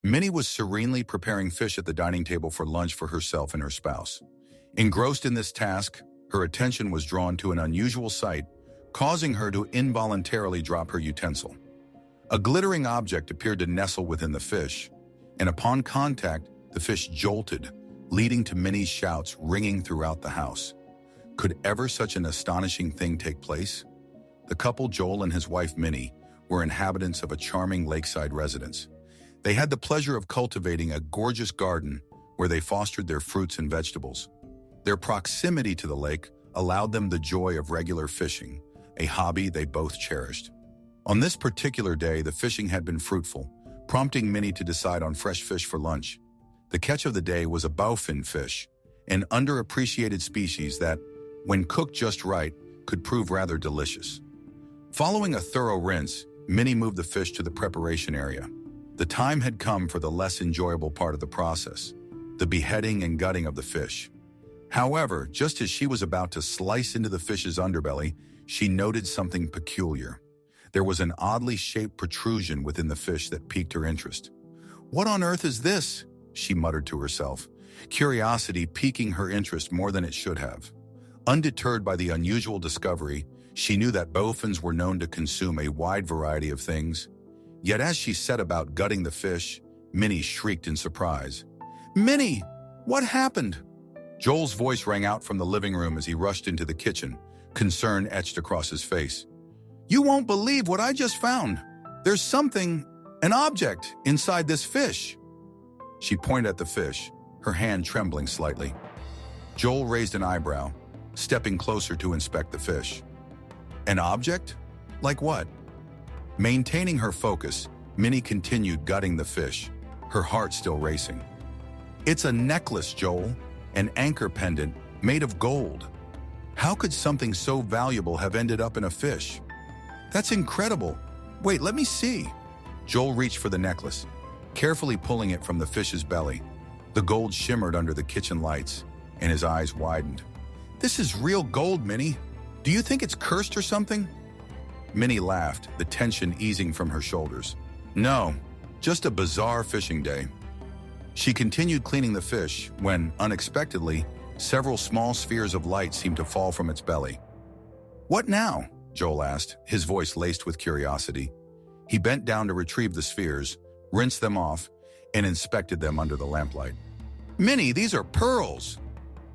Minnie was serenely preparing fish at the dining table for lunch for herself and her spouse. Engrossed in this task, her attention was drawn to an unusual sight, causing her to involuntarily drop her utensil. A glittering object appeared to nestle within the fish, and upon contact, the fish jolted, leading to Minnie's shouts ringing throughout the house. Could ever such an astonishing thing take place? The couple, Joel and his wife Minnie, were inhabitants of a charming lakeside residence. They had the pleasure of cultivating a gorgeous garden where they fostered their fruits and vegetables. Their proximity to the lake allowed them the joy of regular fishing, a hobby they both cherished. On this particular day, the fishing had been fruitful, prompting Minnie to decide on fresh fish for lunch. The catch of the day was a bowfin fish, an underappreciated species that, when cooked just right, could prove rather delicious. Following a thorough rinse, Minnie moved the fish to the preparation area. The time had come for the less enjoyable part of the process, the beheading and gutting of the fish. However, just as she was about to slice into the fish's underbelly, she noted something peculiar. There was an oddly shaped protrusion within the fish that piqued her interest. "What on earth is this?" she muttered to herself, curiosity piquing her interest more than it should have. Undeterred by the unusual discovery, she knew that bowfins were known to consume a wide variety of things. Yet as she set about gutting the fish, Minnie shrieked in surprise. "Minnie, what happened?" Joel's voice rang out from the living room as he rushed into the kitchen, concern etched across his face. "You won't believe what I just found. There's something, an object, inside this fish." She pointed at the fish, her hand trembling slightly. Joel raised an eyebrow, stepping closer to inspect the fish. "An object? Like what?" Maintaining her focus, Minnie continued gutting the fish, her heart still racing. "It's a necklace, Joel, an anchor pendant made of gold. How could something so valuable have ended up in a fish? That's incredible. Wait, let me see." Joel reached for the necklace, carefully pulling it from the fish's belly. The gold shimmered under the kitchen lights, and his eyes widened. "This is real gold, Minnie. Do you think it's cursed or something?" Minnie laughed, the tension easing from her shoulders. "No, just a bizarre fishing day." She continued cleaning the fish when, unexpectedly, several small spheres of light seemed to fall from its belly. "What now?" Joel asked, his voice laced with curiosity. He bent down to retrieve the spheres, rinsed them off, and inspected them under the lamplight. "Minnie, these are pearls!"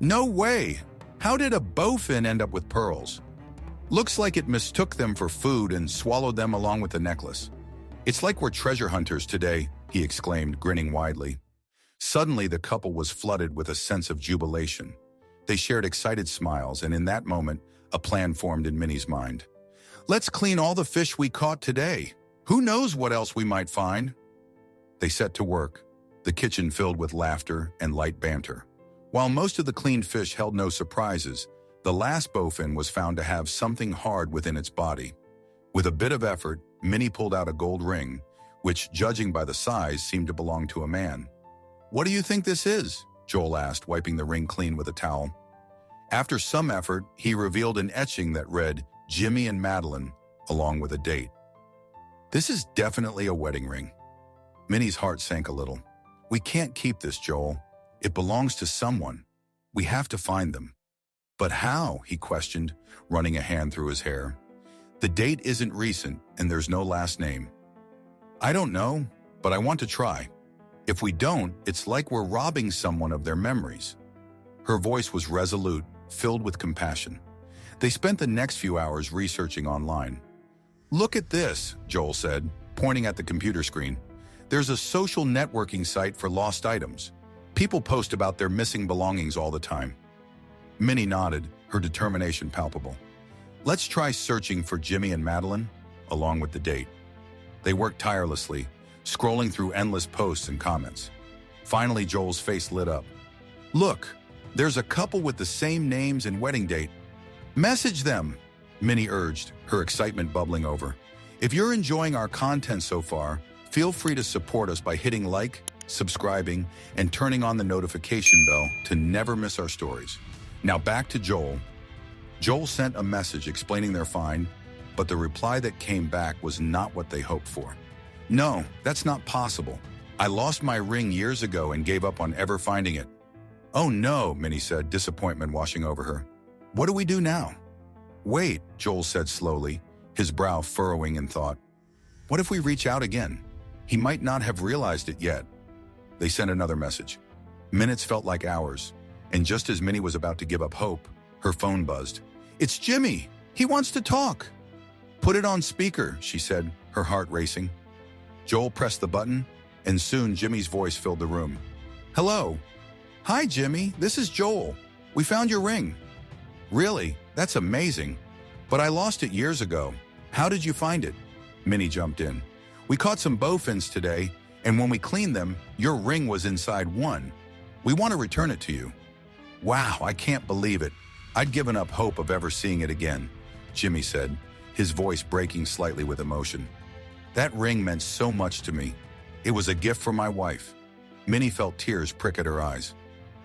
"No way! How did a bowfin end up with pearls?" "Looks like it mistook them for food and swallowed them along with the necklace. It's like we're treasure hunters today," he exclaimed, grinning widely. Suddenly, the couple was flooded with a sense of jubilation. They shared excited smiles, and in that moment, a plan formed in Minnie's mind. "Let's clean all the fish we caught today. Who knows what else we might find?" They set to work, the kitchen filled with laughter and light banter. While most of the cleaned fish held no surprises, the last bowfin was found to have something hard within its body. With a bit of effort, Minnie pulled out a gold ring, which, judging by the size, seemed to belong to a man. "What do you think this is?" Joel asked, wiping the ring clean with a towel. After some effort, he revealed an etching that read, "Jimmy and Madeline," along with a date. "This is definitely a wedding ring." Minnie's heart sank a little. "We can't keep this, Joel. It belongs to someone. We have to find them." "But how?" he questioned, running a hand through his hair. "The date isn't recent, and there's no last name." "I don't know, but I want to try. If we don't, it's like we're robbing someone of their memories." Her voice was resolute, filled with compassion. They spent the next few hours researching online. "Look at this," Joel said, pointing at the computer screen. "There's a social networking site for lost items. People post about their missing belongings all the time." Minnie nodded, her determination palpable. "Let's try searching for Jimmy and Madeline, along with the date." They worked tirelessly, scrolling through endless posts and comments. Finally, Joel's face lit up. "Look, there's a couple with the same names and wedding date. Message them," Minnie urged, her excitement bubbling over. "If you're enjoying our content so far, feel free to support us by hitting like, subscribing, and turning on the notification bell to never miss our stories." Now back to Joel. Joel sent a message explaining their find, but the reply that came back was not what they hoped for. "No, that's not possible. I lost my ring years ago and gave up on ever finding it. Oh no, Minnie said, disappointment washing over her. What do we do now? Wait, Joel said slowly, his brow furrowing in thought. What if we reach out again? He might not have realized it yet. They sent another message. Minutes felt like hours, and just as Minnie was about to give up hope, her phone buzzed. It's Jimmy! He wants to talk! Put it on speaker, she said, her heart racing. Joel pressed the button, and soon Jimmy's voice filled the room. Hello. Hi, Jimmy. This is Joel. We found your ring. Really? That's amazing. But I lost it years ago. How did you find it? Minnie jumped in. We caught some bowfins today, and when we cleaned them, your ring was inside one. We want to return it to you. Wow, I can't believe it. I'd given up hope of ever seeing it again, Jimmy said, his voice breaking slightly with emotion. That ring meant so much to me. It was a gift from my wife. Minnie felt tears prick at her eyes.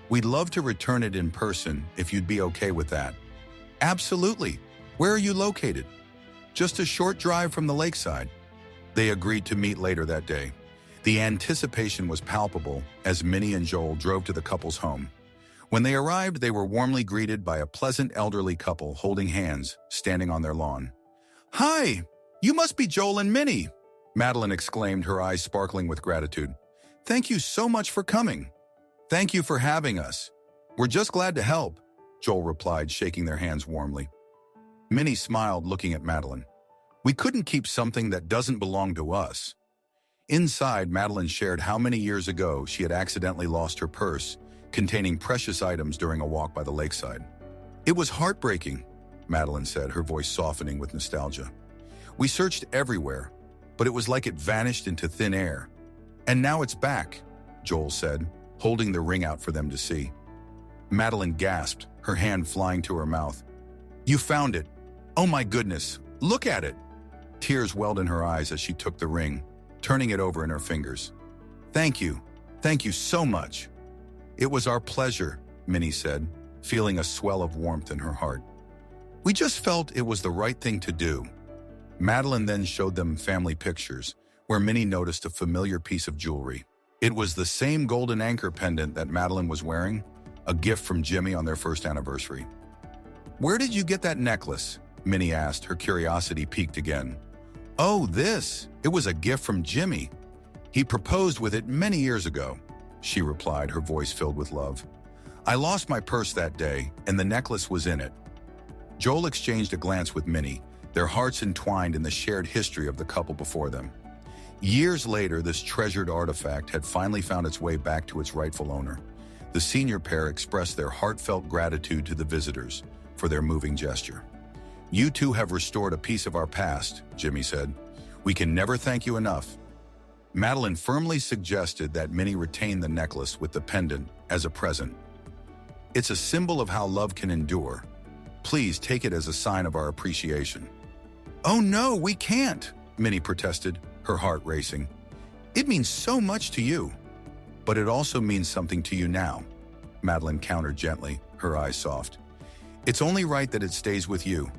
We'd love to return it in person if you'd be okay with that. Absolutely. Where are you located? Just a short drive from the lakeside. They agreed to meet later that day. The anticipation was palpable as Minnie and Joel drove to the couple's home. When they arrived, they were warmly greeted by a pleasant elderly couple holding hands, standing on their lawn. Hi, you must be Joel and Minnie, Madeline exclaimed, her eyes sparkling with gratitude. Thank you so much for coming. Thank you for having us. We're just glad to help, Joel replied, shaking their hands warmly. Minnie smiled, looking at Madeline. We couldn't keep something that doesn't belong to us. Inside, Madeline shared how many years ago she had accidentally lost her purse, containing precious items during a walk by the lakeside. It was heartbreaking, Madeline said, her voice softening with nostalgia. We searched everywhere, but it was like it vanished into thin air. And now it's back, Joel said, holding the ring out for them to see. Madeline gasped, her hand flying to her mouth. You found it. Oh my goodness, look at it. Tears welled in her eyes as she took the ring, turning it over in her fingers. Thank you so much. It was our pleasure, Minnie said, feeling a swell of warmth in her heart. We just felt it was the right thing to do. Madeline then showed them family pictures, where Minnie noticed a familiar piece of jewelry. It was the same golden anchor pendant that Madeline was wearing, a gift from Jimmy on their first anniversary. Where did you get that necklace? Minnie asked, her curiosity piqued again. Oh, this. It was a gift from Jimmy. He proposed with it many years ago, she replied, her voice filled with love. I lost my purse that day, and the necklace was in it. Joel exchanged a glance with Minnie, their hearts entwined in the shared history of the couple before them. Years later, this treasured artifact had finally found its way back to its rightful owner. The senior pair expressed their heartfelt gratitude to the visitors for their moving gesture. You two have restored a piece of our past, Jimmy said. We can never thank you enough. Madeline firmly suggested that Minnie retain the necklace with the pendant as a present. It's a symbol of how love can endure. Please take it as a sign of our appreciation. Oh no, we can't, Minnie protested, her heart racing. It means so much to you. But it also means something to you now, Madeline countered gently, her eyes soft. It's only right that it stays with you,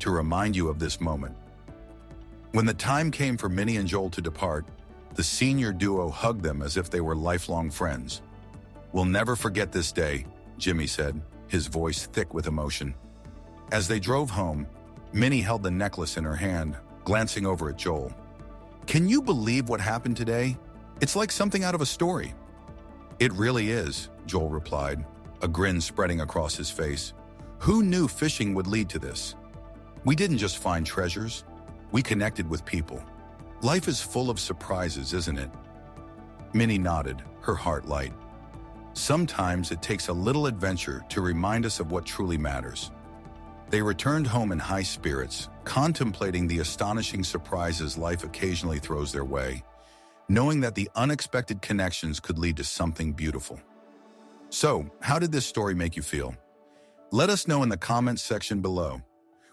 to remind you of this moment. When the time came for Minnie and Joel to depart, the senior duo hugged them as if they were lifelong friends. We'll never forget this day, Jimmy said, his voice thick with emotion. As they drove home, Minnie held the necklace in her hand, glancing over at Joel. Can you believe what happened today? It's like something out of a story. It really is, Joel replied, a grin spreading across his face. Who knew fishing would lead to this? We didn't just find treasures, we connected with people. Life is full of surprises, isn't it? Minnie nodded, her heart light. Sometimes it takes a little adventure to remind us of what truly matters. They returned home in high spirits, contemplating the astonishing surprises life occasionally throws their way, knowing that the unexpected connections could lead to something beautiful. So, how did this story make you feel? Let us know in the comments section below.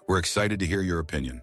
We're excited to hear your opinion.